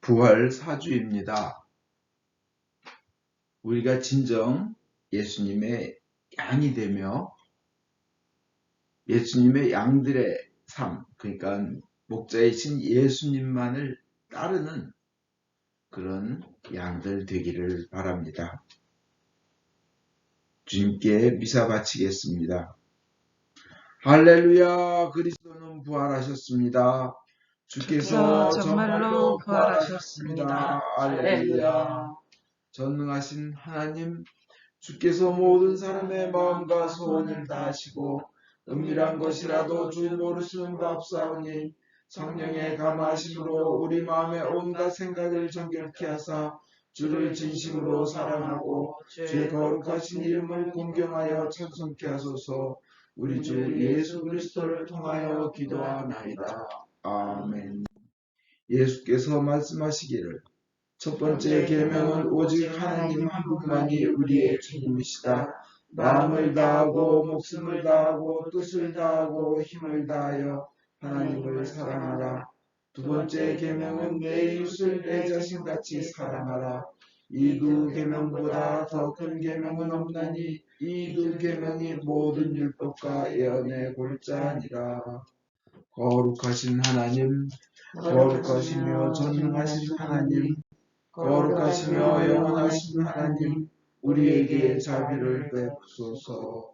부활 사주입니다. 우리가 진정 예수님의 양이 되며 예수님의 양들의 삶, 그러니까 목자이신 예수님만을 따르는 그런 양들 되기를 바랍니다. 주님께 미사 바치겠습니다. 할렐루야, 그리스도는 부활하셨습니다. 주께서 정말로 부활하셨습니다. 할렐루야. 전능하신 하나님, 주께서 모든 사람의 마음과 소원을 다하시고 은밀한 것이라도 주 모르시는 바 없사오니 성령의 감화하심으로 우리 마음의 온갖 생각을 정결케 하사 주를 진심으로 사랑하고 주의 거룩하신 이름을 공경하여 찬송케 하소서. 우리 주 예수 그리스도를 통하여 기도하나이다. 아멘. 예수께서 말씀하시기를 첫 번째 계명은 오직 하나님 한 분만이 우리의 주님이시다. 마음을 다하고 목숨을 다하고 뜻을 다하고 힘을 다하여 하나님을 사랑하라. 두 번째 계명은 내 이웃을 내 자신같이 사랑하라. 이 두 계명보다 더 큰 계명은 없나니 이 두 계명이 모든 율법과 예언의 골자니라. 거룩하신 하나님, 거룩하시며 전능하신 하나님, 거룩하시며 영원하신 하나님, 우리에게 자비를 베푸소서.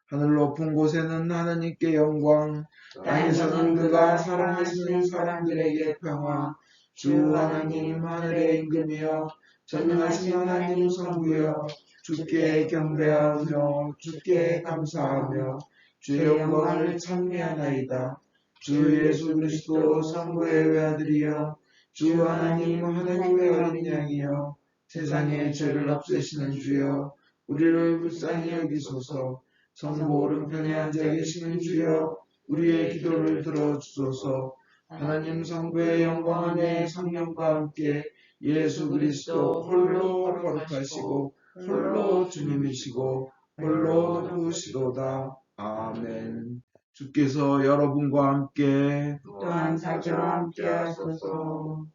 하늘 높은 곳에는 하나님께 영광, 땅에서는 그가 사랑하시는 사람들에게 평화. 주 하나님 하늘의 임금이여, 전능하신 하나님 성부여, 주께 경배하며 주께 감사하며 주의 영광을 찬미하나이다. 주 예수 그리스도 성부의 외아들이여, 주 하나님 하나님의 어린 양이여, 세상의 죄를 없애시는 주여, 우리를 불쌍히 여기소서. 성부 오른편에 앉아 계시는 주여, 우리의 기도를 들어주소서. 하나님 성부의 영광 안에 성령과 함께 예수 그리스도 홀로 거룩하시고 홀로 주님이시고 홀로 높으시도다. 아멘. 주께서 여러분과 함께 또한 사자와 함께 하소서.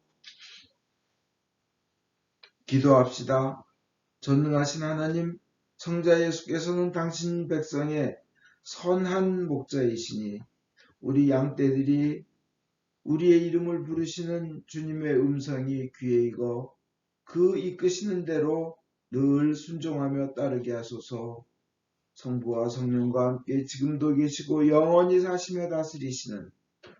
기도합시다. 전능하신 하나님, 성자 예수께서는 당신 백성의 선한 목자이시니 우리 양떼들이 우리의 이름을 부르시는 주님의 음성이 귀에 익어 그 이끄시는 대로 늘 순종하며 따르게 하소서. 성부와 성령과 함께 지금도 계시고 영원히 사시며 다스리시는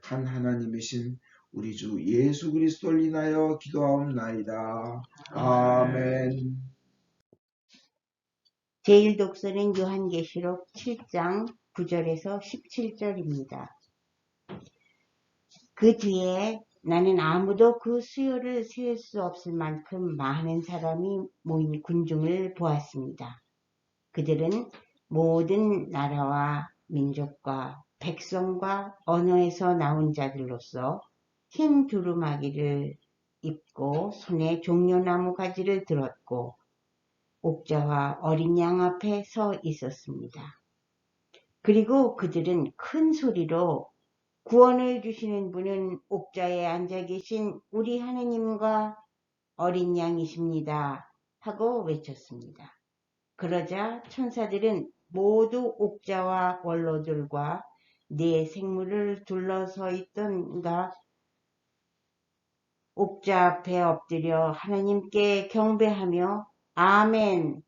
한 하나님이신 우리 주 예수 그리스도를 인하여 기도하옵나이다. 아멘. 제1독서는 요한계시록 7장 9절에서 17절입니다. 그 뒤에 나는 아무도 그 수요를 세울 수 없을 만큼 많은 사람이 모인 군중을 보았습니다. 그들은 모든 나라와 민족과 백성과 언어에서 나온 자들로서 흰 두루마기를 입고 손에 종려나무 가지를 들었고 옥자와 어린 양 앞에 서 있었습니다. 그리고 그들은 큰 소리로 구원을 주시는 분은 옥자에 앉아 계신 우리 하느님과 어린 양이십니다 하고 외쳤습니다. 그러자 천사들은 모두 옥자와 원로들과 네 생물을 둘러서 있던가 옥자 앞에 엎드려 하나님께 경배하며 아멘,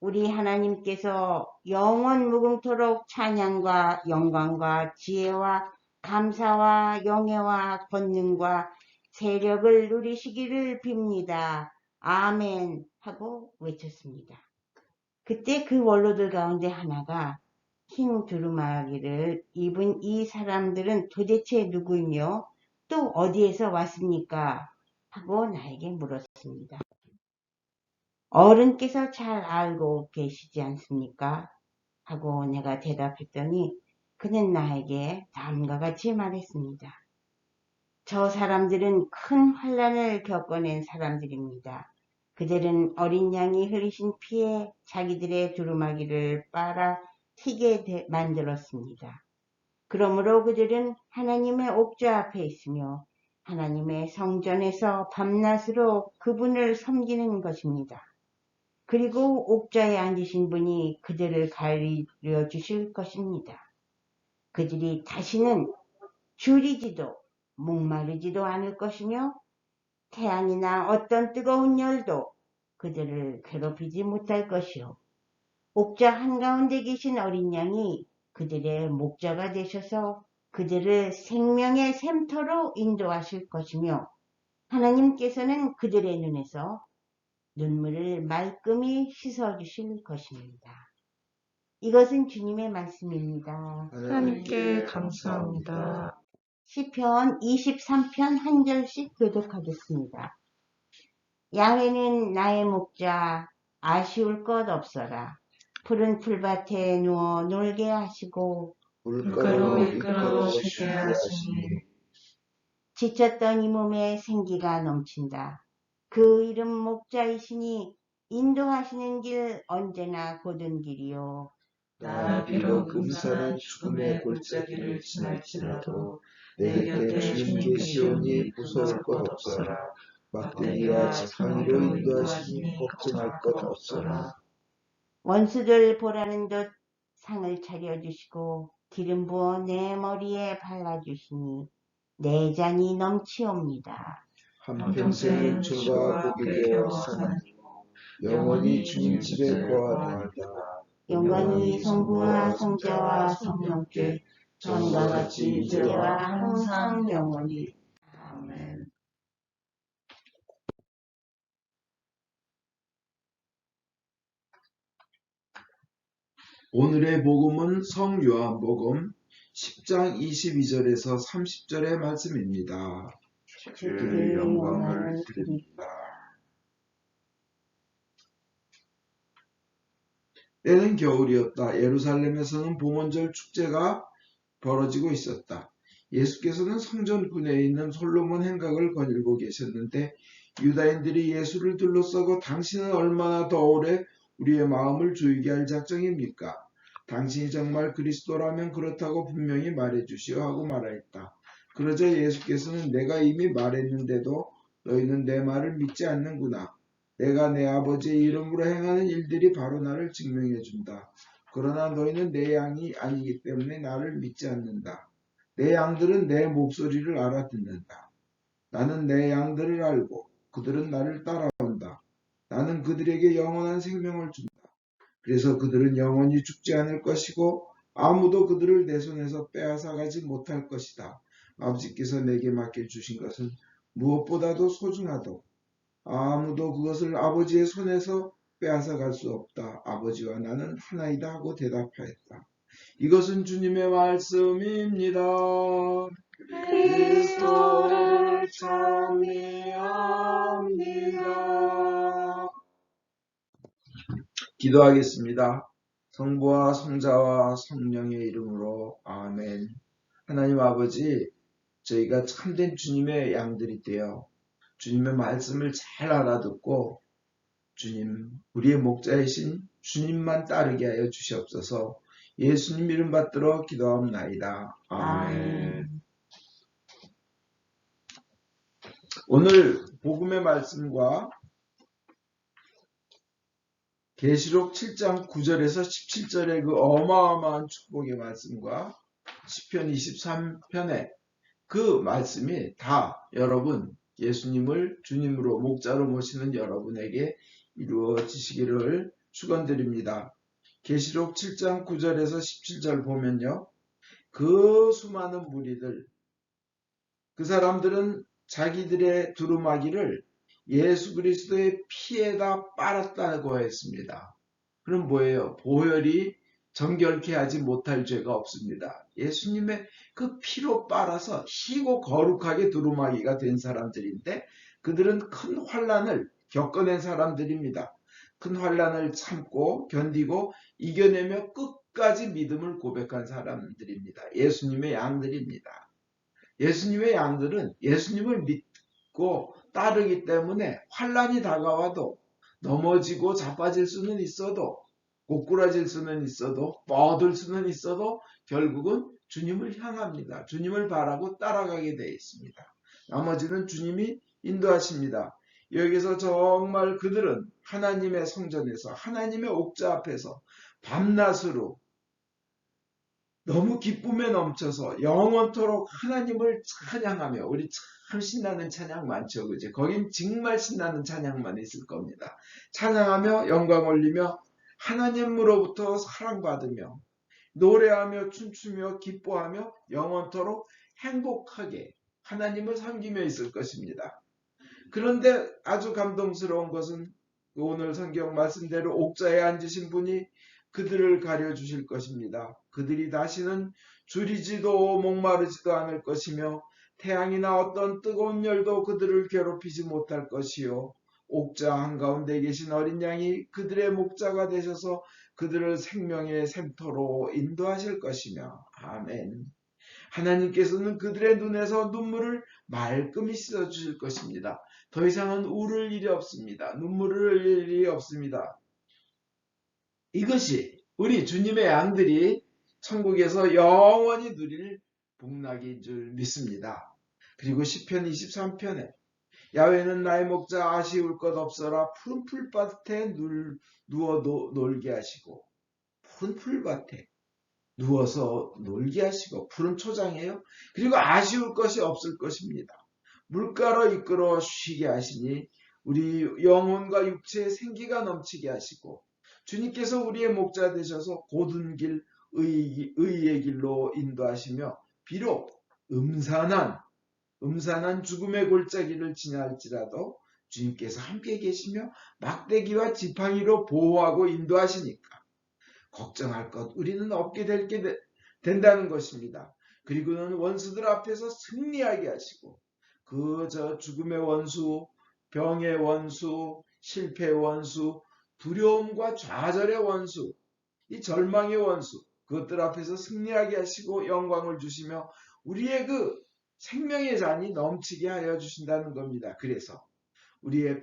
우리 하나님께서 영원 무궁토록 찬양과 영광과 지혜와 감사와 영예와 권능과 세력을 누리시기를 빕니다. 아멘 하고 외쳤습니다. 그때 그 원로들 가운데 하나가 흰 두루마기를 입은 이 사람들은 도대체 누구이며 또 어디에서 왔습니까? 하고 나에게 물었습니다. 어른께서 잘 알고 계시지 않습니까? 하고 내가 대답했더니 그는 나에게 다음과 같이 말했습니다. 저 사람들은 큰 환난을 겪어낸 사람들입니다. 그들은 어린 양이 흘리신 피에 자기들의 두루마기를 빨아 튀게 만들었습니다. 그러므로 그들은 하나님의 옥좌 앞에 있으며 하나님의 성전에서 밤낮으로 그분을 섬기는 것입니다. 그리고 옥좌에 앉으신 분이 그들을 가르쳐 주실 것입니다. 그들이 다시는 줄이지도 목마르지도 않을 것이며 태양이나 어떤 뜨거운 열도 그들을 괴롭히지 못할 것이요. 옥좌 한가운데 계신 어린 양이 그들의 목자가 되셔서 그들을 생명의 샘터로 인도하실 것이며 하나님께서는 그들의 눈에서 눈물을 말끔히 씻어주실 것입니다. 이것은 주님의 말씀입니다. 하나님께 감사합니다. 시편 23편 한 절씩 교독하겠습니다. 야훼는 나의 목자, 아쉬울 것 없어라. 푸른 풀밭에 누워 놀게 하시고 물가로 이끌어 쉬게 하시니 지쳤던 이 몸에 생기가 넘친다. 그 이름 목자이시니 인도하시는 길 언제나 곧은 길이요. 나 비록 음산한 죽음의 골짜기를 지날지라도 내 곁에 주님 계시오니 무서울 것 없어라. 막대기와 지팡이로 인도하시니 걱정할 것 없어라. 원수들 보라는 듯 상을 차려주시고 기름 부어 내 머리에 발라주시니 내 잔이 넘치옵니다. 한평생 주와 복이 되어 사나니요 영원히 주님 집에 거하나이다. 영광이 성부와 성자와 성령께 전과 같이 이제와 항상 영원히. 아멘. 오늘의 복음은 성요한복음 10장 22절에서 30절의 말씀입니다. 주의 영광을 드립니다. 때는 겨울이었다. 예루살렘에서는 봉헌절 축제가 벌어지고 있었다. 예수께서는 성전 군에 있는 솔로몬 행각을 거닐고 계셨는데 유다인들이 예수를 둘러싸고 당신은 얼마나 더 오래 우리의 마음을 조이게 할 작정입니까? 당신이 정말 그리스도라면 그렇다고 분명히 말해주시오 하고 말하였다. 그러자 예수께서는 내가 이미 말했는데도 너희는 내 말을 믿지 않는구나. 내가 내 아버지의 이름으로 행하는 일들이 바로 나를 증명해준다. 그러나 너희는 내 양이 아니기 때문에 나를 믿지 않는다. 내 양들은 내 목소리를 알아듣는다. 나는 내 양들을 알고 그들은 나를 따라온다. 나는 그들에게 영원한 생명을 준다. 그래서 그들은 영원히 죽지 않을 것이고 아무도 그들을 내 손에서 빼앗아가지 못할 것이다. 아버지께서 내게 맡겨주신 것은 무엇보다도 소중하도 아무도 그것을 아버지의 손에서 빼앗아갈 수 없다. 아버지와 나는 하나이다 하고 대답하였다. 이것은 주님의 말씀입니다. 그리스도를 찬미합니다. 기도하겠습니다. 성부와 성자와 성령의 이름으로 아멘. 하나님 아버지, 저희가 참된 주님의 양들이 되어 주님의 말씀을 잘 알아듣고 주님, 우리의 목자이신 주님만 따르게 하여 주시옵소서. 예수님 이름 받들어 기도합나이다. 아멘. 오늘 복음의 말씀과 계시록 7장 9절에서 17절의 그 어마어마한 축복의 말씀과 시편 23편의 그 말씀이 다 여러분 예수님을 주님으로 목자로 모시는 여러분에게 이루어지시기를 축원드립니다. 계시록 7장 9절에서 17절 보면요. 그 수많은 무리들, 그 사람들은 자기들의 두루마기를 예수 그리스도의 피에다 빨았다고 했습니다. 그럼 뭐예요? 보혈이 정결케 하지 못할 죄가 없습니다. 예수님의 그 피로 빨아서 희고 거룩하게 두루마기가 된 사람들인데 그들은 큰 환난을 겪어낸 사람들입니다. 큰 환난을 참고 견디고 이겨내며 끝까지 믿음을 고백한 사람들입니다. 예수님의 양들입니다. 예수님의 양들은 예수님을 믿고 따르기 때문에 환난이 다가와도 넘어지고 자빠질 수는 있어도 고꾸라질 수는 있어도 뻗을 수는 있어도 결국은 주님을 향합니다. 주님을 바라고 따라가게 되어 있습니다. 나머지는 주님이 인도하십니다. 여기서 정말 그들은 하나님의 성전에서 하나님의 옥좌 앞에서 밤낮으로 너무 기쁨에 넘쳐서 영원토록 하나님을 찬양하며, 우리 참 신나는 찬양 많죠, 그죠? 거긴 정말 신나는 찬양만 있을 겁니다. 찬양하며 영광 올리며 하나님으로부터 사랑받으며 노래하며 춤추며 기뻐하며 영원토록 행복하게 하나님을 섬기며 있을 것입니다. 그런데 아주 감동스러운 것은 오늘 성경 말씀대로 옥좌에 앉으신 분이 그들을 가려주실 것입니다. 그들이 다시는 줄이지도 목마르지도 않을 것이며 태양이나 어떤 뜨거운 열도 그들을 괴롭히지 못할 것이요, 옥좌 한가운데 계신 어린 양이 그들의 목자가 되셔서 그들을 생명의 샘터로 인도하실 것이며. 아멘. 하나님께서는 그들의 눈에서 눈물을 말끔히 씻어주실 것입니다. 더 이상은 울을 일이 없습니다. 눈물을 흘릴 일이 없습니다. 이것이 우리 주님의 양들이 천국에서 영원히 누릴 복락인 줄 믿습니다. 그리고 시편 23편에 야훼는 나의 목자, 아쉬울 것 없어라. 푸른 풀밭에 누워 놀게 하시고, 푸른 풀밭에 누워서 놀게 하시고, 푸른 초장이에요. 그리고 아쉬울 것이 없을 것입니다. 물가로 이끌어 쉬게 하시니 우리 영혼과 육체에 생기가 넘치게 하시고, 주님께서 우리의 목자 되셔서 고든 길, 의의 길로 인도하시며 비록 음산한 죽음의 골짜기를 지날지라도 주님께서 함께 계시며 막대기와 지팡이로 보호하고 인도하시니까 걱정할 것 우리는 없게 된다는 것입니다. 그리고는 원수들 앞에서 승리하게 하시고 죽음의 원수, 병의 원수, 실패의 원수, 두려움과 좌절의 원수, 이 절망의 원수, 그것들 앞에서 승리하게 하시고 영광을 주시며 우리의 그 생명의 잔이 넘치게 하여 주신다는 겁니다. 그래서 우리의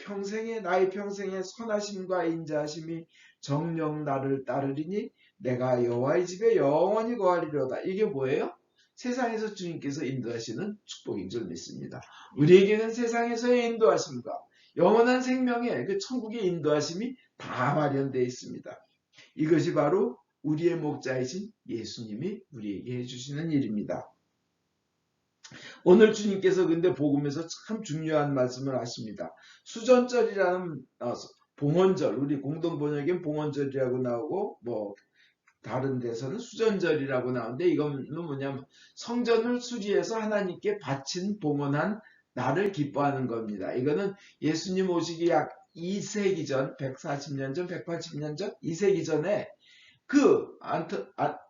나의 평생의 선하심과 인자하심이 정녕 나를 따르리니 내가 여호와의 집에 영원히 거하리로다. 이게 뭐예요? 세상에서 주님께서 인도하시는 축복인 줄 믿습니다. 우리에게는 세상에서의 인도하심과 영원한 생명의 그 천국의 인도하심이 다 마련되어 있습니다. 이것이 바로 우리의 목자이신 예수님이 우리에게 해주시는 일입니다. 오늘 주님께서 근데 복음에서 참 중요한 말씀을 하십니다. 수전절이라는 봉헌절, 우리 공동 번역엔 봉헌절이라고 나오고 다른 데서는 수전절이라고 나오는데, 이거는 뭐냐면 성전을 수리해서 하나님께 바친 봉헌한 날을 기뻐하는 겁니다. 이거는 예수님 오시기 약 2세기 전, 140년 전, 180년 전, 2세기 전에 그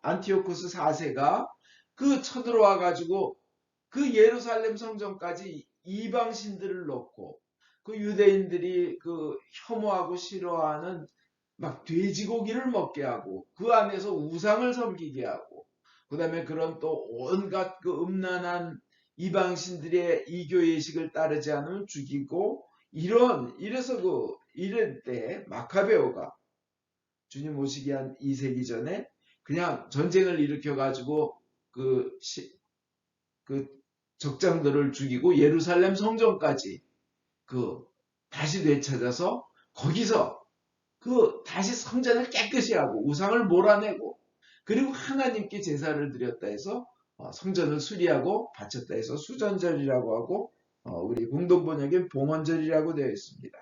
안티오코스 4세가 그 쳐들어와 가지고 그 예루살렘 성전까지 이방신들을 넣고 그 유대인들이 그 혐오하고 싫어하는 막 돼지고기를 먹게 하고 그 안에서 우상을 섬기게 하고, 그 다음에 그런 또 온갖 그 음란한 이방신들의 이교 예식을 따르지 않으면 죽이고, 이래서 이럴 때 마카베오가 주님 오시기 한 2세기 전에 그냥 전쟁을 일으켜 가지고 그 적장들을 죽이고 예루살렘 성전까지 다시 되찾아서 거기서 다시 성전을 깨끗이 하고 우상을 몰아내고, 그리고 하나님께 제사를 드렸다 해서 성전을 수리하고 바쳤다 해서 수전절이라고 하고, 우리 공동번역엔 봉헌절이라고 되어 있습니다.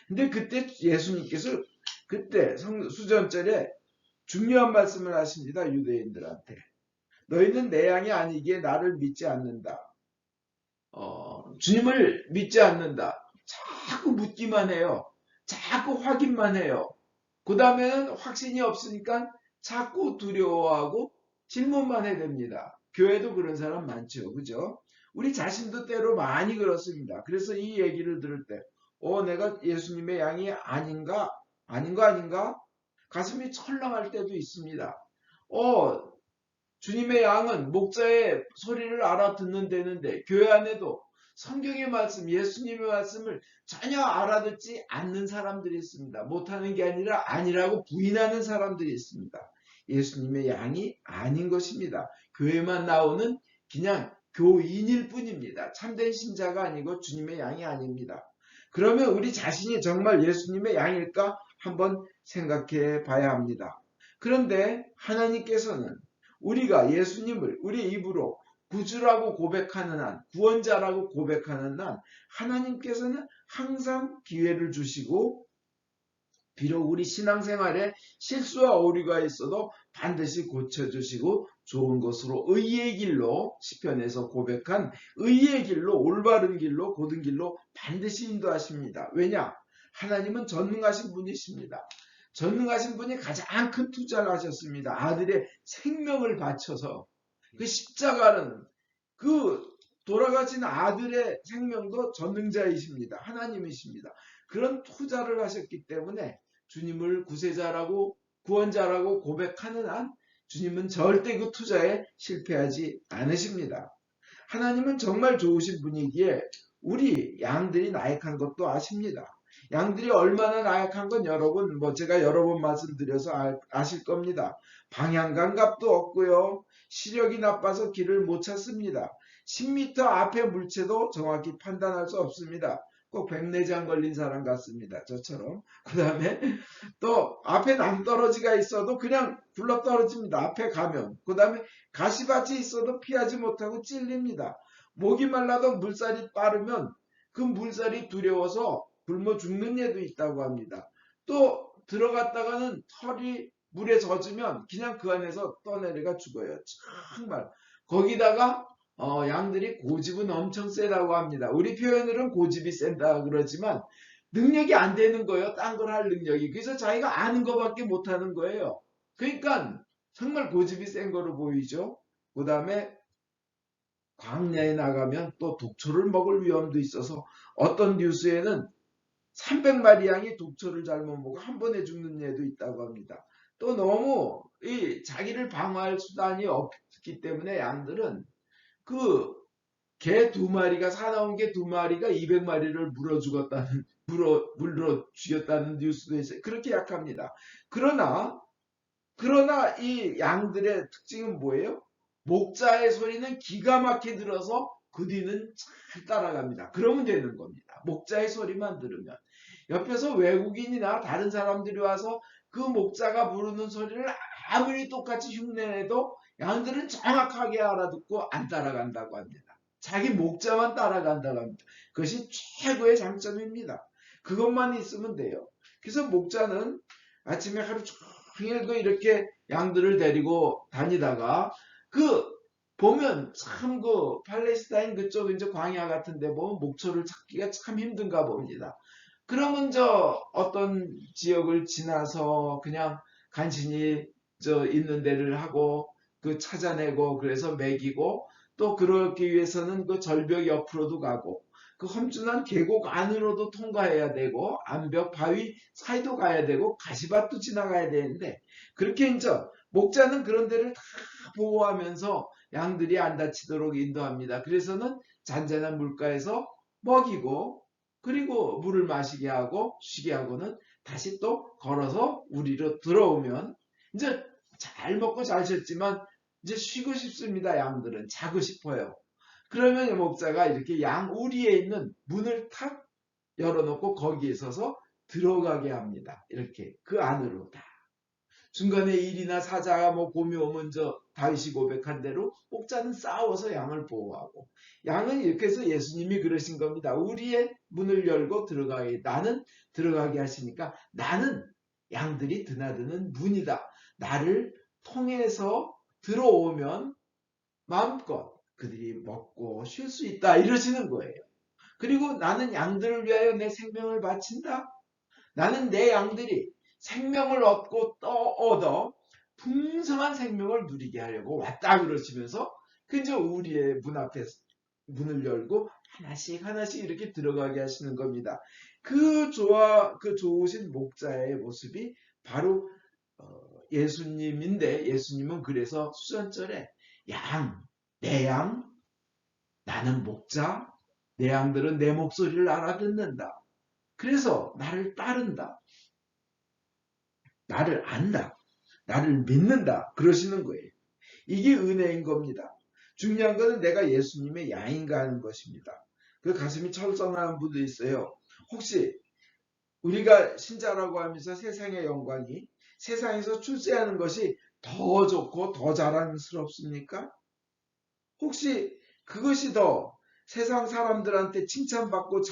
근데 그때 예수님께서 그때 수전절에 중요한 말씀을 하십니다. 유대인들한테. 너희는 내 양이 아니기에 나를 믿지 않는다. 주님을 믿지 않는다. 자꾸 묻기만 해요. 자꾸 확인만 해요. 그 다음에는 확신이 없으니까 자꾸 두려워하고 질문만 해야 됩니다. 교회도 그런 사람 많죠. 그죠? 우리 자신도 때로 많이 그렇습니다. 그래서 이 얘기를 들을 때 내가 예수님의 양이 아닌가? 아닌가? 가슴이 철렁할 때도 있습니다. 주님의 양은 목자의 소리를 알아듣는 데는데 교회 안에도 성경의 말씀, 예수님의 말씀을 전혀 알아듣지 않는 사람들이 있습니다. 못하는 게 아니라 아니라고 부인하는 사람들이 있습니다. 예수님의 양이 아닌 것입니다. 교회만 나오는 그냥 교인일 뿐입니다. 참된 신자가 아니고 주님의 양이 아닙니다. 그러면 우리 자신이 정말 예수님의 양일까 한번 생각해 봐야 합니다. 그런데 하나님께서는 우리가 예수님을 우리 입으로 구주라고 고백하는 한, 구원자라고 고백하는 한 하나님께서는 항상 기회를 주시고 비록 우리 신앙생활에 실수와 오류가 있어도 반드시 고쳐주시고 좋은 것으로 의의 길로 시편에서 고백한 의의 길로 올바른 길로 고든 길로 반드시 인도하십니다. 왜냐? 하나님은 전능하신 분이십니다. 전능하신 분이 가장 큰 투자를 하셨습니다. 아들의 생명을 바쳐서 그 십자가는 그 돌아가신 아들의 생명도 전능자이십니다. 하나님이십니다. 그런 투자를 하셨기 때문에 주님을 구세자라고 구원자라고 고백하는 한 주님은 절대 그 투자에 실패하지 않으십니다. 하나님은 정말 좋으신 분이기에 우리 양들이 나약한 것도 아십니다. 양들이 얼마나 나약한 건 여러분 제가 여러 번 말씀드려서 아실 겁니다. 방향감각도 없고요. 시력이 나빠서 길을 못 찾습니다. 10m 앞에 물체도 정확히 판단할 수 없습니다. 꼭 백내장 걸린 사람 같습니다. 저처럼. 그 다음에 또 앞에 낭떠러지가 있어도 그냥 굴러떨어집니다. 앞에 가면. 그 다음에 가시밭이 있어도 피하지 못하고 찔립니다. 목이 말라도 물살이 빠르면 그 물살이 두려워서 굶어 죽는 애도 있다고 합니다. 또 들어갔다가는 털이 물에 젖으면 그냥 그 안에서 떠내려가 죽어요. 정말. 거기다가 양들이 고집은 엄청 세다고 합니다. 우리 표현으로는 고집이 센다 그러지만 능력이 안 되는 거예요. 딴 걸 할 능력이. 그래서 자기가 아는 것밖에 못하는 거예요. 그러니까 정말 고집이 센 거로 보이죠. 그 다음에 광야에 나가면 또 독초를 먹을 위험도 있어서 어떤 뉴스에는 300마리 양이 독초를 잘못 먹고 한 번에 죽는 애도 있다고 합니다. 또 너무 자기를 방어할 수단이 없기 때문에 양들은 그 개 2마리가 사나운 개 2마리가 200마리를 물어 죽였다는 뉴스도 있어요. 그렇게 약합니다. 그러나 이 양들의 특징은 뭐예요? 목자의 소리는 기가 막히게 들어서 그 뒤는 잘 따라갑니다. 그러면 되는 겁니다. 목자의 소리만 들으면. 옆에서 외국인이나 다른 사람들이 와서 그 목자가 부르는 소리를 아무리 똑같이 흉내내도 양들은 정확하게 알아듣고 안 따라간다고 합니다. 자기 목자만 따라간다고 합니다. 그것이 최고의 장점입니다. 그것만 있으면 돼요. 그래서 목자는 아침에 하루 종일 이렇게 양들을 데리고 다니다가 보면 참 팔레스타인 그쪽 이제 광야 같은 데 보면 목초를 찾기가 참 힘든가 봅니다. 그러면 어떤 지역을 지나서 그냥 간신히 있는 데를 하고 찾아내고 그래서 먹이고 또 그러기 위해서는 그 절벽 옆으로도 가고 그 험준한 계곡 안으로도 통과해야 되고 암벽 바위 사이도 가야 되고 가시밭도 지나가야 되는데 그렇게 이제 목자는 그런 데를 다 보호하면서 양들이 안 다치도록 인도합니다. 그래서는 잔잔한 물가에서 먹이고 그리고 물을 마시게 하고 쉬게 하고는 다시 또 걸어서 우리로 들어오면 이제 잘 먹고 잘 쉬었지만 이제 쉬고 싶습니다. 양들은 자고 싶어요. 그러면 목자가 이렇게 양 우리에 있는 문을 탁 열어놓고 거기에 서서 들어가게 합니다. 이렇게 그 안으로 다. 중간에 일이나 사자가 곰이 오면 다윗이 고백한 대로 목자는 싸워서 양을 보호하고 양은 이렇게 해서 예수님이 그러신 겁니다. 우리의 문을 열고 들어가게 나는 들어가게 하시니까 나는 양들이 드나드는 문이다. 나를 통해서 들어오면 마음껏 그들이 먹고 쉴 수 있다 이러시는 거예요. 그리고 나는 양들을 위하여 내 생명을 바친다. 나는 내 양들이 생명을 얻어 풍성한 생명을 누리게 하려고 왔다 그러시면서 그저 우리의 문 앞에 문을 열고 하나씩 이렇게 들어가게 하시는 겁니다. 그 좋으신 목자의 모습이 바로 예수님인데 예수님은 그래서 수전절에 내 양, 나는 목자, 내 양들은 내 목소리를 알아듣는다. 그래서 나를 따른다. 나를 안다. 나를 믿는다. 그러시는 거예요. 이게 은혜인 겁니다. 중요한 것은 내가 예수님의 양인가 하는 것입니다. 그 가슴이 철렁한 분도 있어요. 혹시 우리가 신자라고 하면서 세상의 영광이 세상에서 출세하는 것이 더 좋고 더 자랑스럽습니까? 혹시 그것이 더 세상 사람들한테 칭찬받고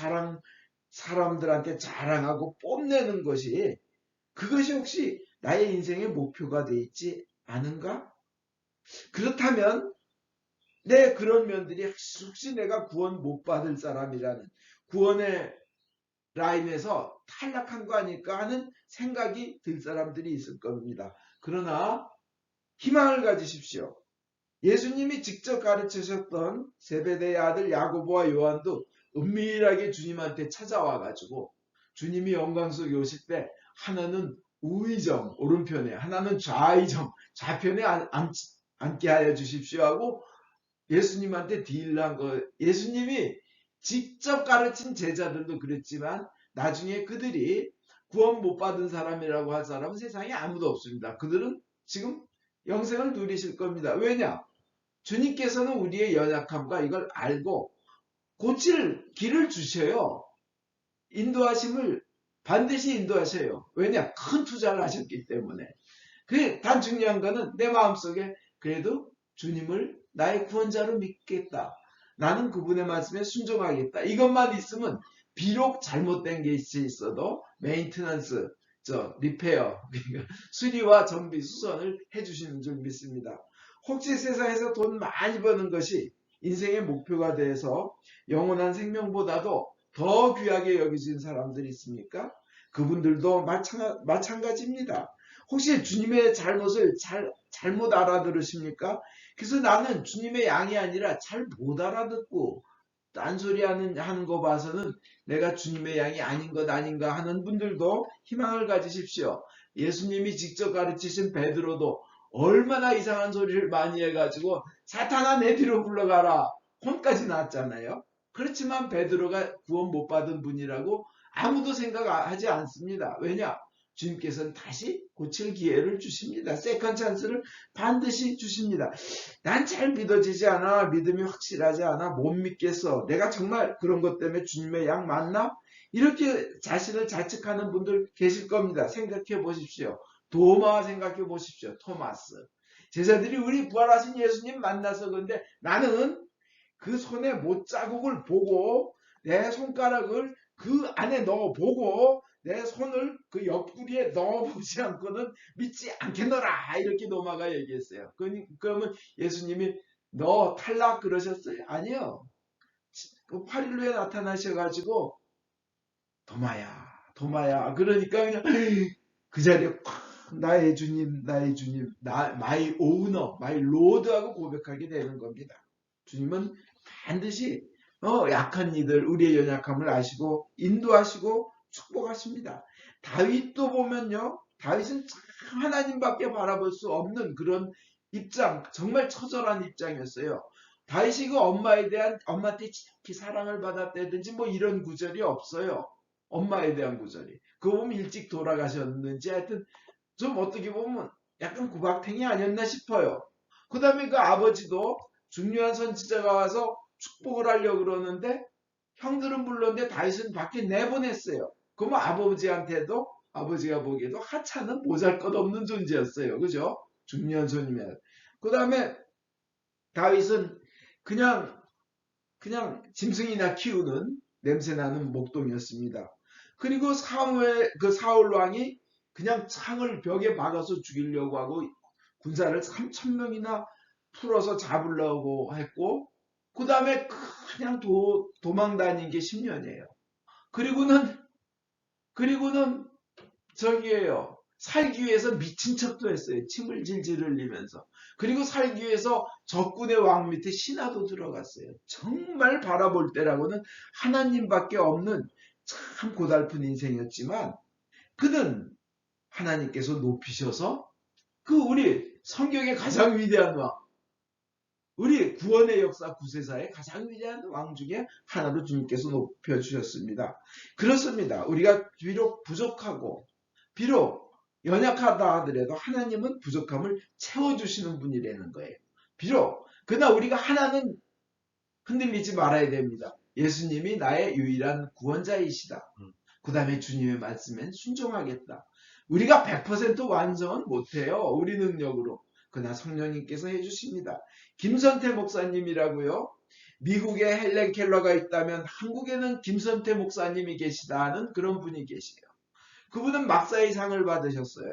사람들한테 자랑하고 뽐내는 것이 그것이 혹시 나의 인생의 목표가 돼 있지 않은가? 그렇다면 그런 면들이 혹시 내가 구원 못 받을 사람이라는 구원의 라인에서 탈락한 거 아닐까 하는 생각이 들 사람들이 있을 겁니다. 그러나 희망을 가지십시오. 예수님이 직접 가르치셨던 세베대의 아들 야고보와 요한도 은밀하게 주님한테 찾아와 가지고 주님이 영광 속에 오실 때 하나는 우의정 오른편에 하나는 좌의정 좌편에 앉게 하여 주십시오 하고 예수님한테 딜한 거. 예수님이 직접 가르친 제자들도 그랬지만 나중에 그들이 구원 못 받은 사람이라고 할 사람은 세상에 아무도 없습니다. 그들은 지금 영생을 누리실 겁니다. 왜냐? 주님께서는 우리의 연약함과 이걸 알고 고칠 길을 주셔요. 인도하심을 반드시 인도하셔요. 왜냐? 큰 투자를 하셨기 때문에. 단 중요한 거는 내 마음속에 그래도 주님을 나의 구원자로 믿겠다. 나는 그분의 말씀에 순종하겠다. 이것만 있으면 비록 잘못된 게 있어도 메인테넌스, 리페어, 수리와 정비, 수선을 해주시는 줄 믿습니다. 혹시 세상에서 돈 많이 버는 것이 인생의 목표가 돼서 영원한 생명보다도 더 귀하게 여기진 사람들이 있습니까? 그분들도 마찬가지입니다. 혹시 주님의 잘못을 잘못 알아들으십니까? 그래서 나는 주님의 양이 아니라 잘 못 알아듣고 딴소리 하는 거 봐서는 내가 주님의 양이 아닌 것 아닌가 하는 분들도 희망을 가지십시오. 예수님이 직접 가르치신 베드로도 얼마나 이상한 소리를 많이 해가지고 사탄아 내 뒤로 물러가라 혼까지 났잖아요. 그렇지만 베드로가 구원 못 받은 분이라고 아무도 생각하지 않습니다. 왜냐? 주님께서는 다시 고칠 기회를 주십니다. 세컨 찬스를 반드시 주십니다. 난 잘 믿어지지 않아. 믿음이 확실하지 않아. 못 믿겠어. 내가 정말 그런 것 때문에 주님의 양 맞나? 이렇게 자신을 자책하는 분들 계실 겁니다. 생각해 보십시오. 도마 생각해 보십시오. 토마스. 제자들이 우리 부활하신 예수님 만나서 그런데 나는 그 손에 못자국을 보고 내 손가락을 그 안에 넣어보고 내 손을 그 옆구리에 넣어보지 않고는 믿지 않겠노라 이렇게 도마가 얘기했어요. 그러면 예수님이 너 탈락 그러셨어요? 아니요. 그 8일로에 나타나셔가지고 도마야 그러니까 그냥 그 자리에 나의 주님 마이 오너 마이 로드하고 고백하게 되는 겁니다. 주님은 반드시 약한 이들 우리의 연약함을 아시고 인도하시고 축복하십니다. 다윗도 보면요. 다윗은 참 하나님밖에 바라볼 수 없는 그런 입장, 정말 처절한 입장이었어요. 다윗이 그 엄마한테 지극히 사랑을 받았다든지 뭐 이런 구절이 없어요. 엄마에 대한 구절이. 그거 보면 일찍 돌아가셨는지 하여튼 좀 어떻게 보면 약간 구박탱이 아니었나 싶어요. 그 다음에 그 아버지도 중요한 선지자가 와서 축복을 하려고 그러는데 형들은 불렀는데 다윗은 밖에 내보냈어요. 그러면 아버지한테도 아버지가 보기에도 하찮은 보잘것없는 존재였어요. 그죠? 중요한 손이면. 그 다음에 다윗은 그냥 짐승이나 키우는 냄새나는 목동이었습니다. 그리고 사울 왕이 그냥 창을 벽에 막아서 죽이려고 하고 군사를 3,000명이나 풀어서 잡으려고 했고 그 다음에 그냥 도망 다닌 게 10년이에요. 그리고는 저기에요. 살기 위해서 미친 척도 했어요. 침을 질질 흘리면서. 그리고 살기 위해서 적군의 왕 밑에 신하도 들어갔어요. 정말 바라볼 때라고는 하나님밖에 없는 참 고달픈 인생이었지만 그는 하나님께서 높이셔서 우리 성경의 가장 위대한 왕 우리 구원의 역사 구세사의 가장 위대한 왕 중에 하나로 주님께서 높여주셨습니다. 그렇습니다. 우리가 비록 부족하고 비록 연약하다 하더라도 하나님은 부족함을 채워주시는 분이라는 거예요. 비록 그러나 우리가 하나는 흔들리지 말아야 됩니다. 예수님이 나의 유일한 구원자이시다. 그 다음에 주님의 말씀엔 순종하겠다. 우리가 100% 완성은 못해요. 우리 능력으로. 그러나 성령님께서 해주십니다. 김선태 목사님이라고요. 미국에 헬렌 켈러가 있다면 한국에는 김선태 목사님이 계시다는 그런 분이 계세요. 그분은 막사의 상을 받으셨어요.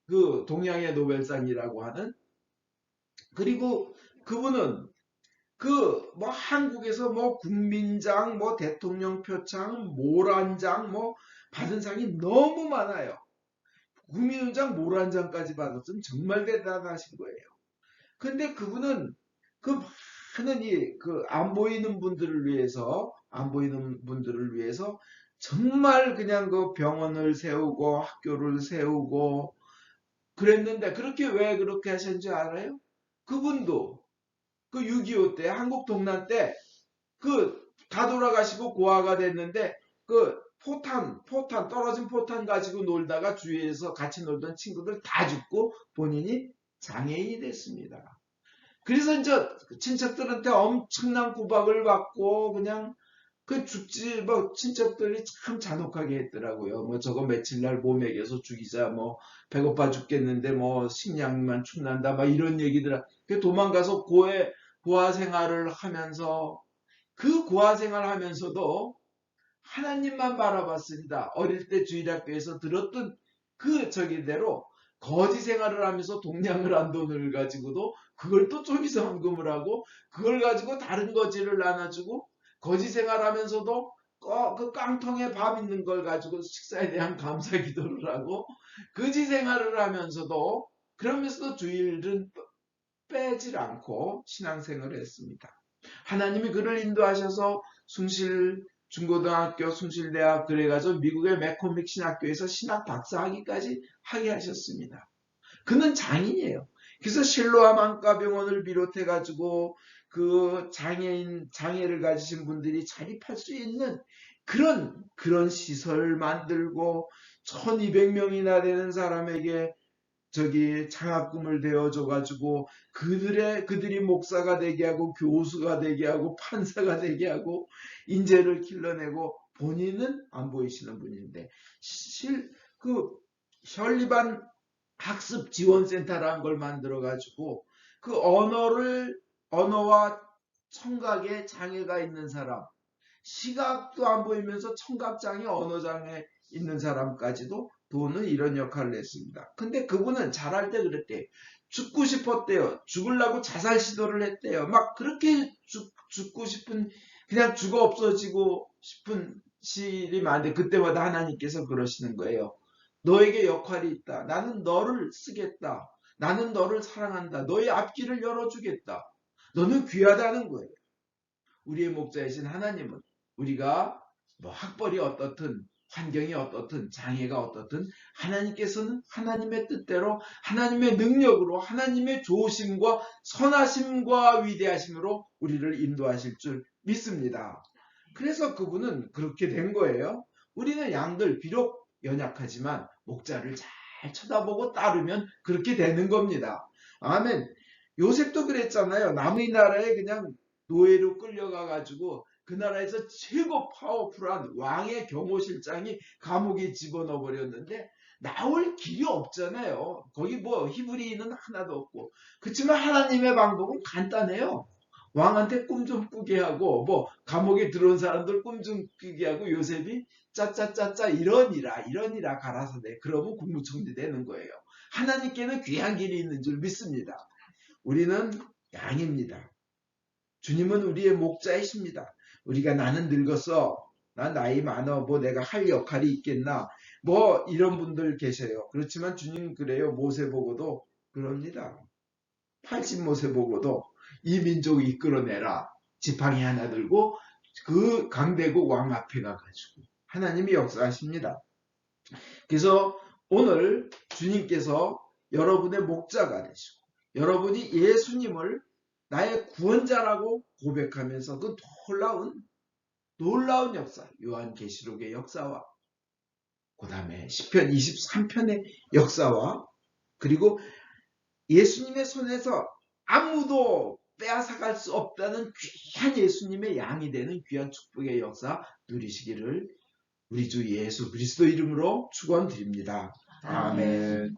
그 동양의 노벨상이라고 하는. 그리고 그분은 뭐 한국에서 뭐 국민장, 뭐 대통령 표창, 모란장 뭐 받은 상이 너무 많아요. 국민훈장, 모란장까지 받았으면 정말 대단하신 거예요. 근데 그분은 그 많은 안 보이는 분들을 위해서 정말 그냥 그 병원을 세우고 학교를 세우고 그랬는데 왜 그렇게 하셨는지 알아요? 그분도 그 6.25 때 한국 동란 때 다 돌아가시고 고아가 됐는데 포탄 떨어진 포탄 가지고 놀다가 주위에서 같이 놀던 친구들 다 죽고 본인이 장애인이 됐습니다. 그래서 이제 친척들한테 엄청난 구박을 받고 그냥 친척들이 참 잔혹하게 했더라고요. 저거 며칠 날 못 먹여서 죽이자, 배고파 죽겠는데 식량만 축난다, 이런 얘기들. 도망가서 고아 생활을 하면서 그 고아 생활 하면서도 하나님만 바라봤습니다. 어릴 때 주일학교에서 들었던 저기대로 거지 생활을 하면서 동냥을 한 돈을 가지고도 그걸 또 쪼개서 헌금을 하고 그걸 가지고 다른 거지를 나눠주고 거지 생활하면서도 그 깡통에 밥 있는 걸 가지고 식사에 대한 감사 기도를 하고 거지 생활을 하면서도 그러면서도 주일은 빼질 않고 신앙생활을 했습니다. 하나님이 그를 인도하셔서 중고등학교, 숭실대학 그래가지고 미국의 맥코믹 신학교에서 신학 박사학위까지 하게 하셨습니다. 그는 장인이에요. 그래서 실로암 안과병원을 비롯해가지고 그 장애를 가지신 분들이 자립할 수 있는 그런 시설 만들고 1200명이나 되는 사람에게 장학금을 대어줘가지고 그들이 목사가 되게 하고 교수가 되게 하고 판사가 되게 하고 인재를 길러내고 본인은 안 보이시는 분인데 셜리반 학습 지원센터라는 걸 만들어가지고 그 언어와 청각에 장애가 있는 사람, 시각도 안 보이면서 청각장애, 언어장애 있는 사람까지도 도는 이런 역할을 했습니다. 근데 그분은 잘할 때 그랬대요. 죽고 싶었대요. 죽으려고 자살 시도를 했대요. 그렇게 죽고 싶은, 그냥 죽어 없어지고 싶은 시일이 많은데 그때마다 하나님께서 그러시는 거예요. 너에게 역할이 있다. 나는 너를 쓰겠다. 나는 너를 사랑한다. 너의 앞길을 열어주겠다. 너는 귀하다는 거예요. 우리의 목자이신 하나님은 우리가 학벌이 어떻든 환경이 어떻든 장애가 어떻든 하나님께서는 하나님의 뜻대로 하나님의 능력으로 하나님의 좋으심과 선하심과 위대하심으로 우리를 인도하실 줄 믿습니다. 그래서 그분은 그렇게 된 거예요. 우리는 양들 비록 연약하지만 목자를 잘 쳐다보고 따르면 그렇게 되는 겁니다. 아멘. 요셉도 그랬잖아요. 남의 나라에 그냥 노예로 끌려가가지고 그 나라에서 최고 파워풀한 왕의 경호실장이 감옥에 집어넣어 버렸는데 나올 길이 없잖아요. 거기 히브리인은 하나도 없고. 그렇지만 하나님의 방법은 간단해요. 왕한테 꿈 좀 꾸게 하고 감옥에 들어온 사람들 꿈 좀 꾸게 하고 요셉이 짜짜짜짜 이러니라 가라사대. 그러면 국무총리 되는 거예요. 하나님께는 귀한 길이 있는 줄 믿습니다. 우리는 양입니다. 주님은 우리의 목자이십니다. 우리가 나는 늙었어. 난 나이 많어. 내가 할 역할이 있겠나. 이런 분들 계셔요. 그렇지만 주님 그래요. 모세 보고도 그럽니다. 80모세 보고도 이 민족 이끌어내라. 지팡이 하나 들고 그 강대국 왕 앞에 가가지고 하나님이 역사하십니다. 그래서 오늘 주님께서 여러분의 목자가 되시고 여러분이 예수님을 나의 구원자라고 고백하면서 그 놀라운 역사, 요한계시록의 역사와 그 다음에 시편 23편의 역사와 그리고 예수님의 손에서 아무도 빼앗아갈 수 없다는 귀한 예수님의 양이 되는 귀한 축복의 역사 누리시기를 우리 주 예수 그리스도 이름으로 축원드립니다. 아멘.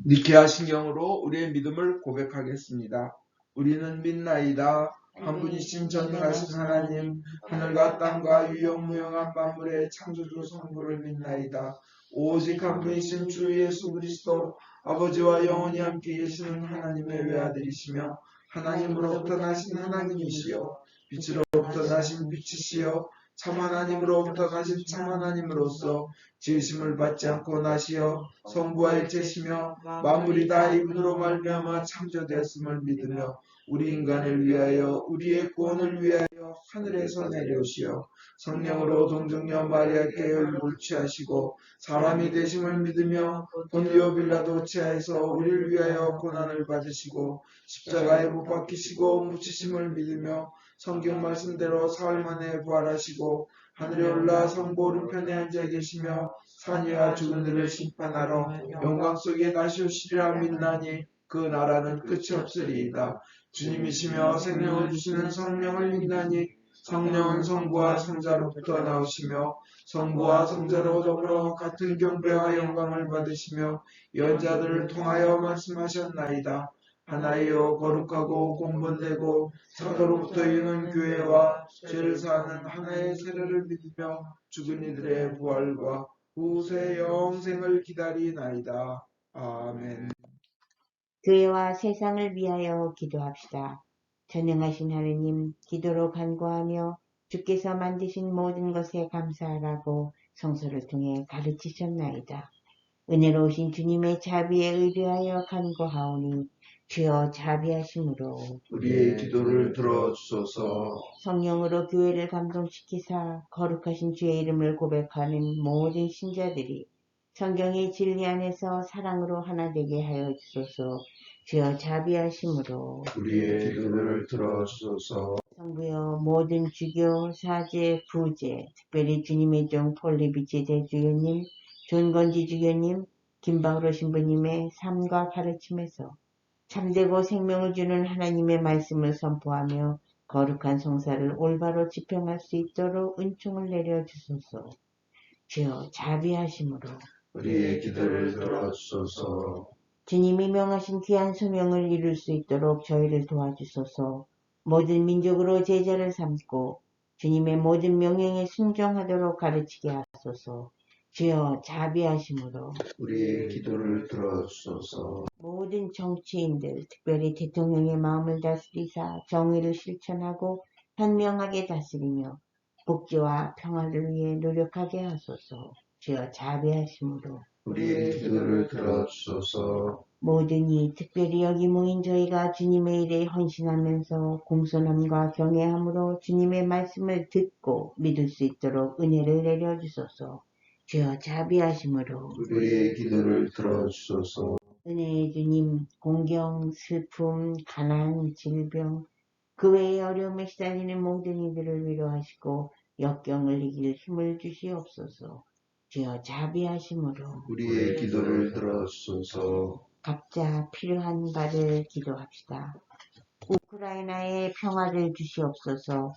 니케아 신경으로 우리의 믿음을 고백하겠습니다. 우리는 믿나이다. 한 분이신 전능하신 하나님, 하늘과 땅과 유영무영한 만물의 창조주 성부를 믿나이다. 오직 한 분이신 주 예수 그리스도 아버지와 영원히 함께 계시는 하나님의 외아들이시며 하나님으로부터 나신 하나님이시여 빛으로부터 나신 빛이시여 참 하나님으로부터 나신 참 하나님으로서 지으심을 받지 않고 나시어 성부와 일체시며 만물이 다 이분으로 말미암아 창조되었음을 믿으며 우리 인간을 위하여 우리의 구원을 위하여 하늘에서 내려오시어 성령으로 동정녀 마리아께 혈육을 취하시고 사람이 되심을 믿으며 본디오 빌라도 치하에서 우리를 위하여 고난을 받으시고 십자가에 못 박히시고 묻히심을 믿으며 성경 말씀대로 사흘 만에 부활하시고 하늘에 올라 성부 오른편에 앉아 계시며 산위와 죽은 이를 심판하러 영광 속에 다시 오시리라 믿나니 그 나라는 끝이 없으리이다. 주님이시며 생명을 주시는 성령을 믿나니 성령은 성부와 성자로부터 나오시며 성부와 성자로 더불어 같은 경배와 영광을 받으시며 연자들을 통하여 말씀하셨나이다. 하나이요 거룩하고 공본되고 사도로부터 이는 교회와 죄를 사하는 하나의 세례를 믿으며 죽은 이들의 부활과 후세 영생을 기다리나이다. 아멘. 교회와 세상을 위하여 기도합시다. 전능하신 하느님, 기도로 간구하며 주께서 만드신 모든 것에 감사하라고 성서를 통해 가르치셨나이다. 은혜로우신 주님의 자비에 의뢰하여 간구하오니 주여 자비하심으로 우리의 기도를 들어주소서. 성령으로 교회를 감동시키사 거룩하신 주의 이름을 고백하는 모든 신자들이 성경의 진리 안에서 사랑으로 하나 되게 하여 주소서. 주여 자비하심으로 우리의 기도를 들어주소서. 성부여 모든 주교, 사제, 부제, 특별히 주님의 종 폴리비치 대주교님, 존건지 주교님, 김바우로 신부님의 삶과 가르침에서 참되고 생명을 주는 하나님의 말씀을 선포하며 거룩한 성사를 올바로 집행할 수 있도록 은총을 내려주소서. 주여 자비하심으로 우리의 기도를 들어주소서. 주님이 명하신 귀한 소명을 이룰 수 있도록 저희를 도와주소서. 모든 민족으로 제자를 삼고 주님의 모든 명령에 순종하도록 가르치게 하소서. 주여 자비하심으로 우리의 기도를 들어주소서. 모든 정치인들, 특별히 대통령의 마음을 다스리사 정의를 실천하고 현명하게 다스리며 복지와 평화를 위해 노력하게 하소서. 주여 자비하심으로 우리의 기도를 들어주소서. 모든 이 특별히 여기 모인 저희가 주님의 일에 헌신하면서 공손함과 경외함으로 주님의 말씀을 듣고 믿을 수 있도록 은혜를 내려주소서. 주여 자비하심으로 우리의 기도를 들어주소서. 은혜의 주님, 공경, 슬픔, 가난, 질병, 그 외의 어려움에 시달리는 모든 이들을 위로하시고 역경을 이길 힘을 주시옵소서. 주여 자비하심으로 우리의 기도를 들어주소서. 각자 필요한 바를 기도합시다. 우크라이나에 평화를 주시옵소서.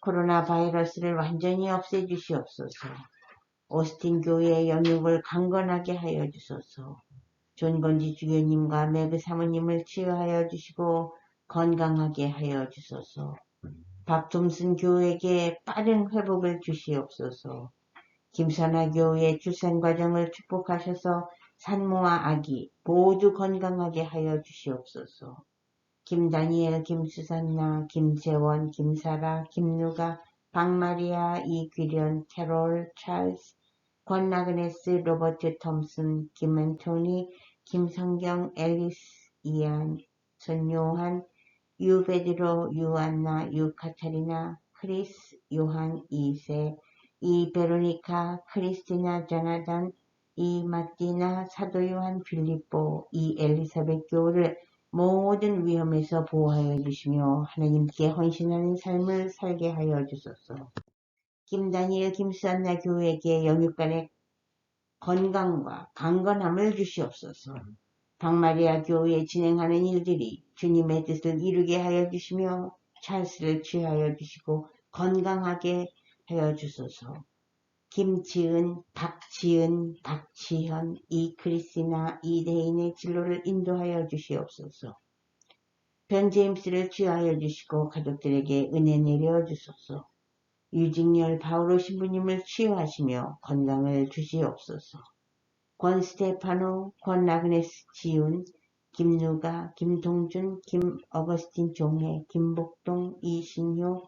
코로나 바이러스를 완전히 없애주시옵소서. 오스틴 교회의 영육을 강건하게 하여 주소서. 존건지 주교님과 매그 사모님을 치유하여 주시고 건강하게 하여 주소서. 박톰슨 교회에게 빠른 회복을 주시옵소서. 김선아 교회의 출산 과정을 축복하셔서 산모와 아기 모두 건강하게 하여 주시옵소서. 김다니엘, 김수산나, 김재원, 김사라, 김누가, 박마리아, 이귀련, 캐롤, 찰스, 권나그네스, 로버트 톰슨, 김앤토니, 김성경, 앨리스, 이안, 손요한, 유베드로, 유안나, 유카타리나, 크리스, 요한 2세, 이베로니카, 크리스티나, 조나단, 이마티나, 사도요한, 필리포, 이엘리사벳 교우를 모든 위험에서 보호하여 주시며 하나님께 헌신하는 삶을 살게 하여 주소서. 김다니엘, 김수안나 교회에게 영육간의 건강과 강건함을 주시옵소서. 박마리아 교회에 진행하는 일들이 주님의 뜻을 이루게 하여 주시며 찰스를 취하여 주시고 건강하게 하여 주소서. 김지은, 박지은, 박지현, 이크리스나, 이대인의 진로를 인도하여 주시옵소서. 변제임스를 취하여 주시고 가족들에게 은혜 내려 주소서. 유직열 바오로 신부님을 치유하시며 건강을 주시옵소서. 권스테파노, 권나그네스 지훈, 김누가, 김동준, 김어거스틴 종혜, 김복동, 이신효,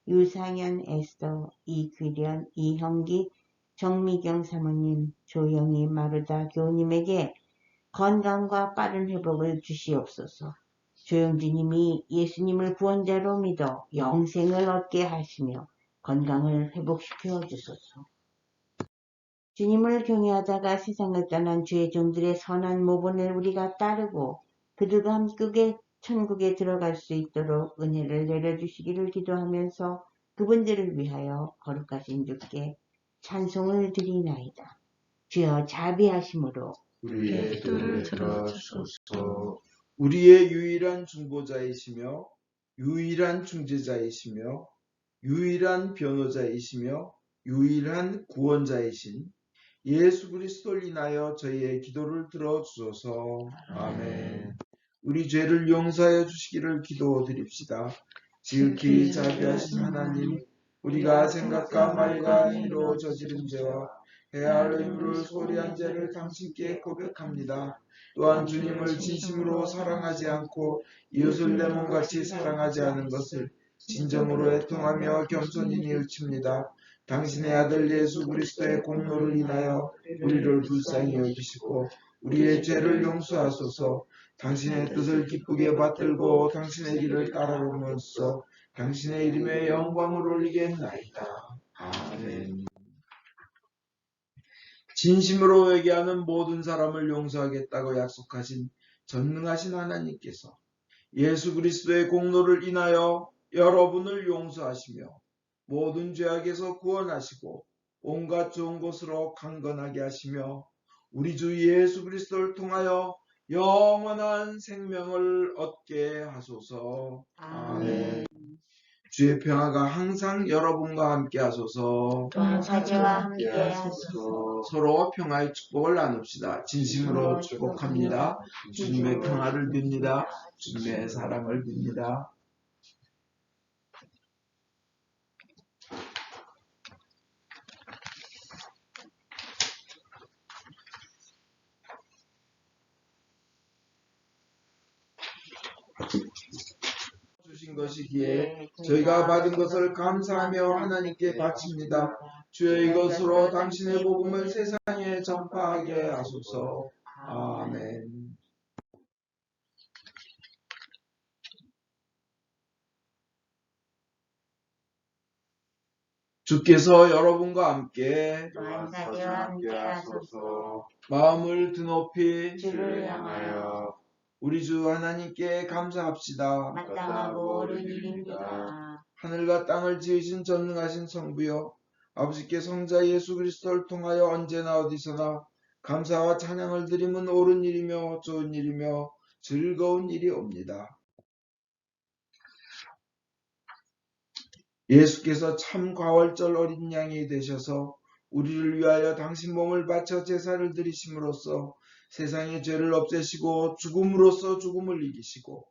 유상현 에스더, 이귀련, 이형기, 정미경 사모님, 조영희 마르다 교우님에게 건강과 빠른 회복을 주시옵소서. 조영주님이 예수님을 구원자로 믿어 영생을 얻게 하시며 건강을 회복시켜 주소서. 주님을 경외하다가 세상을 떠난 주의 종들의 선한 모본을 우리가 따르고 그들과 함께 천국에 들어갈 수 있도록 은혜를 내려주시기를 기도하면서 그분들을 위하여 거룩하신 주께 찬송을 드리나이다. 주여 자비하심으로 우리의 기도를 들어주소서. 우리의 유일한 중보자이시며 유일한 중재자이시며 유일한 변호자이시며 유일한 구원자이신 예수 그리스도를 인하여 저희의 기도를 들어주소서. 아멘. 우리 죄를 용서하여 주시기를 기도드립시다. 지극히 자비하신 하나님, 우리가 생각과 말과 행위로 저지른 죄와 해할 의무를 소홀히 한 죄를 당신께 고백합니다. 또한 주님을 진심으로 사랑하지 않고 이웃을 내 몸같이 사랑하지 않은 것을 진정으로 애통하며 겸손히 뉘우칩니다. 당신의 아들 예수 그리스도의 공로를 인하여 우리를 불쌍히 여기시고 우리의 죄를 용서하소서. 당신의 뜻을 기쁘게 받들고 당신의 길을 따라오면서 당신의 이름에 영광을 올리겠나이다. 아멘. 진심으로 회개하는 모든 사람을 용서하겠다고 약속하신 전능하신 하나님께서 예수 그리스도의 공로를 인하여 여러분을 용서하시며 모든 죄악에서 구원하시고 온갖 좋은 것으로 강건하게 하시며 우리 주 예수 그리스도를 통하여 영원한 생명을 얻게 하소서. 아멘. 주의 평화가 항상 여러분과 함께 하소서. 또한 사제와 함께 하소서. 서로 평화의 축복을 나눕시다. 진심으로 축복합니다. 주님의 평화를 빕니다. 주님의 사랑을 빕니다. 주신 것이기에 저희가 받은 것을 감사하며 하나님께 바칩니다. 주여 이것으로 당신의 복음을 세상에 전파하게 하소서. 아멘. 주께서 여러분과 함께 또한 사제와 함께 하소서. 마음을 드높이 주를 향하여 우리 주 하나님께 감사합시다. 마땅하고 옳은 일입니다. 하늘과 땅을 지으신 전능하신 성부여, 아버지께 성자 예수 그리스도를 통하여 언제나 어디서나 감사와 찬양을 드리면 옳은 일이며 좋은 일이며 즐거운 일이옵니다. 예수께서 참 과월절 어린 양이 되셔서 우리를 위하여 당신 몸을 바쳐 제사를 드리심으로써 세상의 죄를 없애시고 죽음으로써 죽음을 이기시고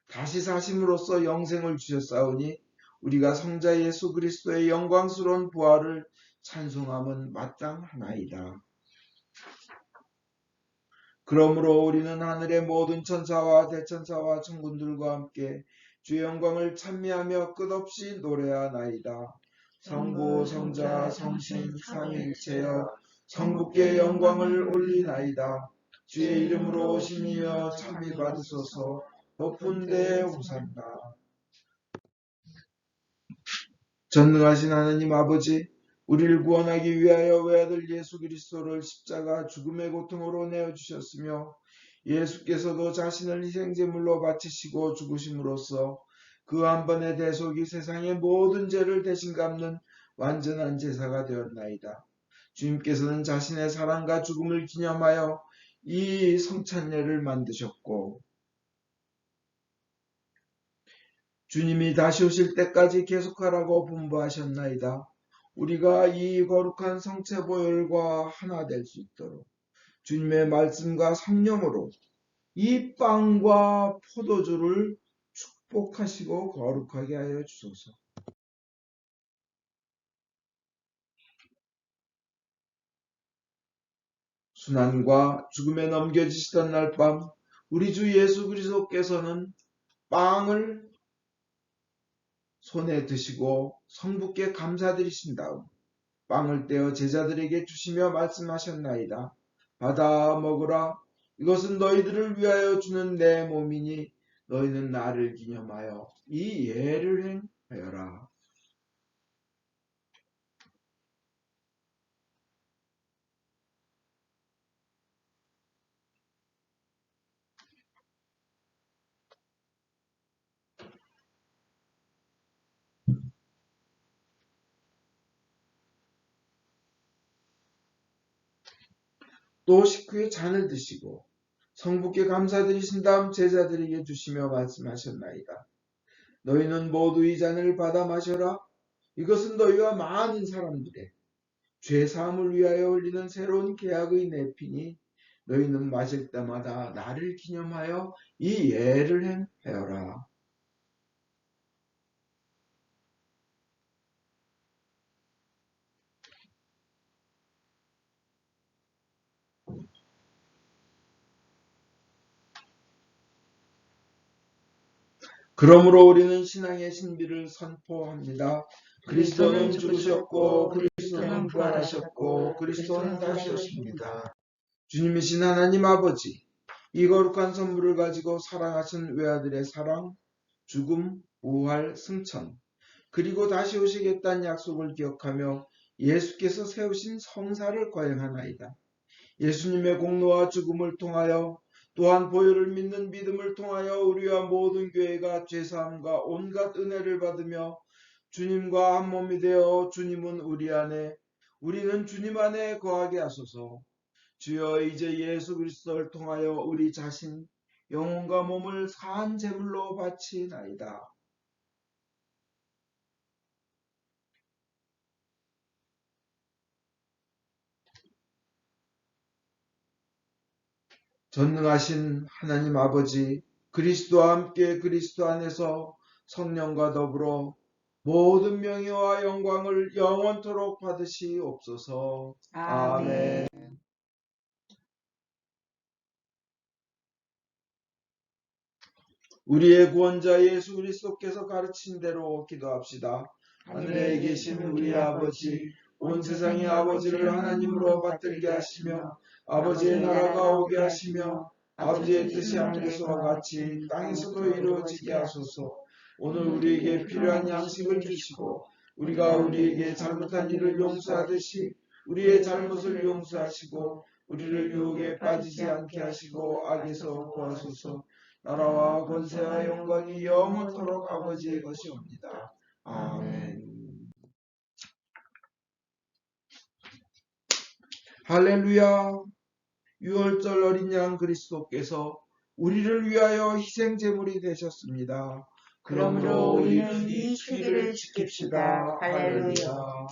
다시 사심으로써 영생을 주셨사오니 우리가 성자 예수 그리스도의 영광스러운 부활을 찬송함은 마땅하나이다. 그러므로 우리는 하늘의 모든 천사와 대천사와 천군들과 함께 주의 영광을 찬미하며 끝없이 노래하나이다. 성부, 성자, 성신, 삼위일체여 성부께 영광을 올리나이다. 주의 이름으로 오시니여 참미 받으소서. 높은 데에 호산나. 전능하신 하나님 아버지, 우리를 구원하기 위하여 외아들 예수 그리스도를 십자가 죽음의 고통으로 내어주셨으며 예수께서도 자신을 희생제물로 바치시고 죽으심으로써 그 한 번의 대속이 세상의 모든 죄를 대신 갚는 완전한 제사가 되었나이다. 주님께서는 자신의 사랑과 죽음을 기념하여 이 성찬례를 만드셨고 주님이 다시 오실 때까지 계속하라고 분부하셨나이다. 우리가 이 거룩한 성체 보혈과 하나 될 수 있도록 주님의 말씀과 성령으로 이 빵과 포도주를 축복하시고 거룩하게 하여 주소서. 순환과 죽음에 넘겨지시던 날 밤 우리 주 예수 그리스도께서는 빵을 손에 드시고 성부께 감사드리신 다음 빵을 떼어 제자들에게 주시며 말씀하셨나이다. 받아 먹으라. 이것은 너희들을 위하여 주는 내 몸이니 너희는 나를 기념하여 이 예를 행하여라. 또 식후에 잔을 드시고 성부께 감사드리신 다음 제자들에게 주시며 말씀하셨나이다. 너희는 모두 이 잔을 받아 마셔라. 이것은 너희와 많은 사람들의 죄사함을 위하여 흘리는 새로운 계약의 내 피니 너희는 마실 때마다 나를 기념하여 이 예를 행하여라. 그러므로 우리는 신앙의 신비를 선포합니다. 그리스도는 죽으셨고 그리스도는 부활하셨고 그리스도는 다시 오십니다. 주님이신 하나님 아버지, 이 거룩한 선물을 가지고 사랑하신 외아들의 사랑, 죽음, 부활, 승천, 그리고 다시 오시겠다는 약속을 기억하며 예수께서 세우신 성사를 거행하나이다. 예수님의 공로와 죽음을 통하여 또한 보혈을 믿는 믿음을 통하여 우리와 모든 교회가 죄사함과 온갖 은혜를 받으며 주님과 한 몸이 되어 주님은 우리 안에 우리는 주님 안에 거하게 하소서. 주여 이제 예수 그리스도를 통하여 우리 자신 영혼과 몸을 사한 제물로 바치나이다. 전능하신 하나님 아버지, 그리스도와 함께 그리스도 안에서 성령과 더불어 모든 명예와 영광을 영원토록 받으시옵소서. 아멘. 우리의 구원자 예수 그리스도께서 가르친 대로 기도합시다. 하늘에 계신 우리 아버지, 온 세상의 아버지를 하나님으로 받들게 하시며 아버지의 나라가 오게 하시며 아버지의 뜻이 하늘에서와 같이 땅에서도 이루어지게 하소서. 오늘 우리에게 필요한 양식을 주시고 우리가 우리에게 잘못한 일을 용서하듯이 우리의 잘못을 용서하시고 우리를 유혹에 빠지지 않게 하시고 악에서 구하소서. 나라와 권세와 영광이 영원토록 아버지의 것이옵니다. 아멘. 할렐루야. 유월절 어린 양 그리스도께서 우리를 위하여 희생 제물이 되셨습니다. 그러므로 우리는 이 주기를 지킵시다. 할렐루야.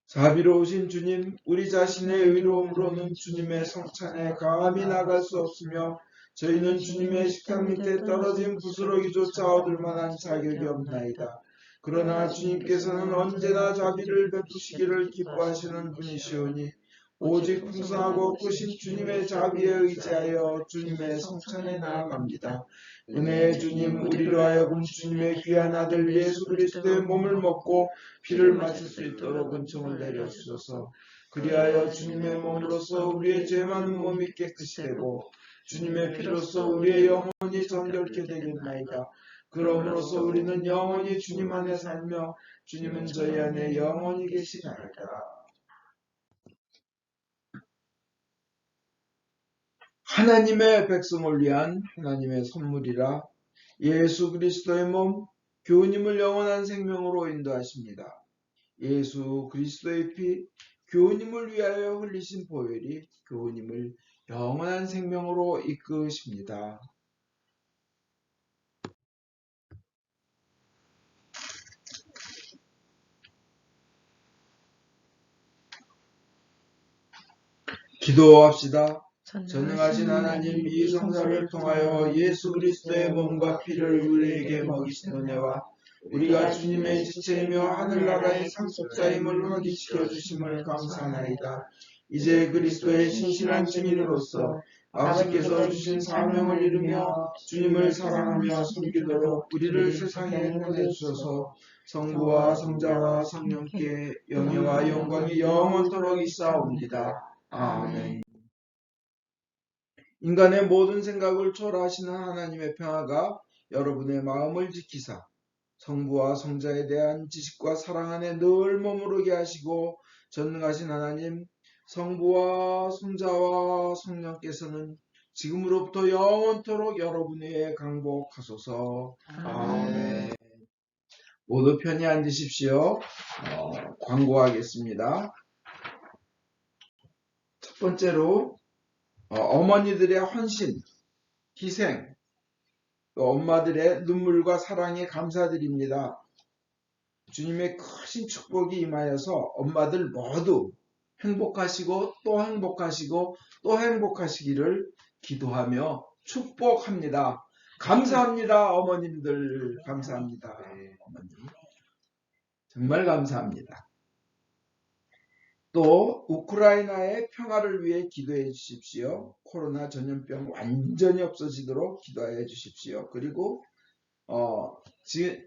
자비로우신 주님, 우리 자신의 의로움으로는 주님의 성찬에 감히 나갈 수 없으며 저희는 주님의 식탁 밑에 떨어진 부스러기조차 얻을 만한 자격이 없나이다. 그러나 주님께서는 언제나 자비를 베푸시기를 기뻐하시는 분이시오니 오직 풍성하고 크신 주님의 자비에 의지하여 주님의 성찬에 나아갑니다. 은혜의 주님, 우리로 하여금 주님의 귀한 아들 예수 그리스도의 몸을 먹고 피를 마실 수 있도록 은총을 내려주소서. 그리하여 주님의 몸으로서 우리의 죄 많은 몸이 깨끗이 되고 주님의 피로서 우리의 영혼이 정결케 되겠나이다. 그러므로서 우리는 영원히 주님 안에 살며 주님은 저희 안에 영원히 계시나이다. 하나님의 백성을 위한 하나님의 선물이라 예수 그리스도의 몸 교우님을 영원한 생명으로 인도하십니다. 예수 그리스도의 피, 교우님을 위하여 흘리신 보혈이 교우님을 영원한 생명으로 이끄십니다. 기도합시다. 전능하신 하나님, 이 성사를 통하여 예수 그리스도의 몸과 피를 우리에게 먹이신 은혜와 우리가 주님의 지체이며 하늘나라의 상속자임을 확인시켜 주심을 감사하나이다. 이제 그리스도의 신실한 증인으로서 아버지께서 주신 사명을 이루며 주님을 사랑하며 섬기도록 우리를 세상에 보내주셔서 성부와 성자와 성령께 영예와 영광이 영원토록 있사옵니다. 아멘. 인간의 모든 생각을 초월하시는 하나님의 평화가 여러분의 마음을 지키사 성부와 성자에 대한 지식과 사랑 안에 늘 머무르게 하시고, 전능하신 하나님, 성부와 성자와 성령께서는 지금으로부터 영원토록 여러분 위에 강복하소서. 아멘. 모두 편히 앉으십시오. 광고하겠습니다. 첫 번째로 어머니들의 헌신, 희생, 또 엄마들의 눈물과 사랑에 감사드립니다. 주님의 크신 축복이 임하여서 엄마들 모두 행복하시고 또 행복하시고 또 행복하시기를 기도하며 축복합니다. 감사합니다. 어머님들 감사합니다. 어머님 정말 감사합니다. 또 우크라이나의 평화를 위해 기도해 주십시오. 코로나 전염병 완전히 없어지도록 기도해 주십시오. 그리고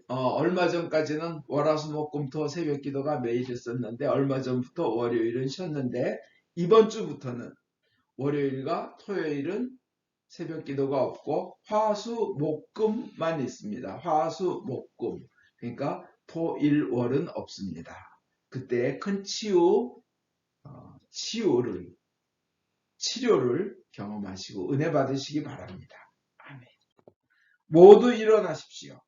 얼마 전까지는 월화수목금토 새벽 기도가 매일 했었는데 얼마 전부터 월요일은 쉬었는데 이번 주부터는 월요일과 토요일은 새벽 기도가 없고 화수목금만 있습니다. 화수목금, 그러니까 토일월은 없습니다. 그때 큰 치료를 경험하시고 은혜 받으시기 바랍니다. 아멘. 모두 일어나십시오.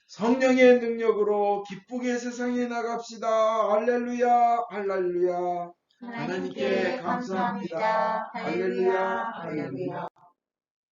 성령의 능력으로 기쁘게 세상에 나갑시다. 할렐루야, 할렐루야. 하나님께 감사합니다. 할렐루야, 할렐루야.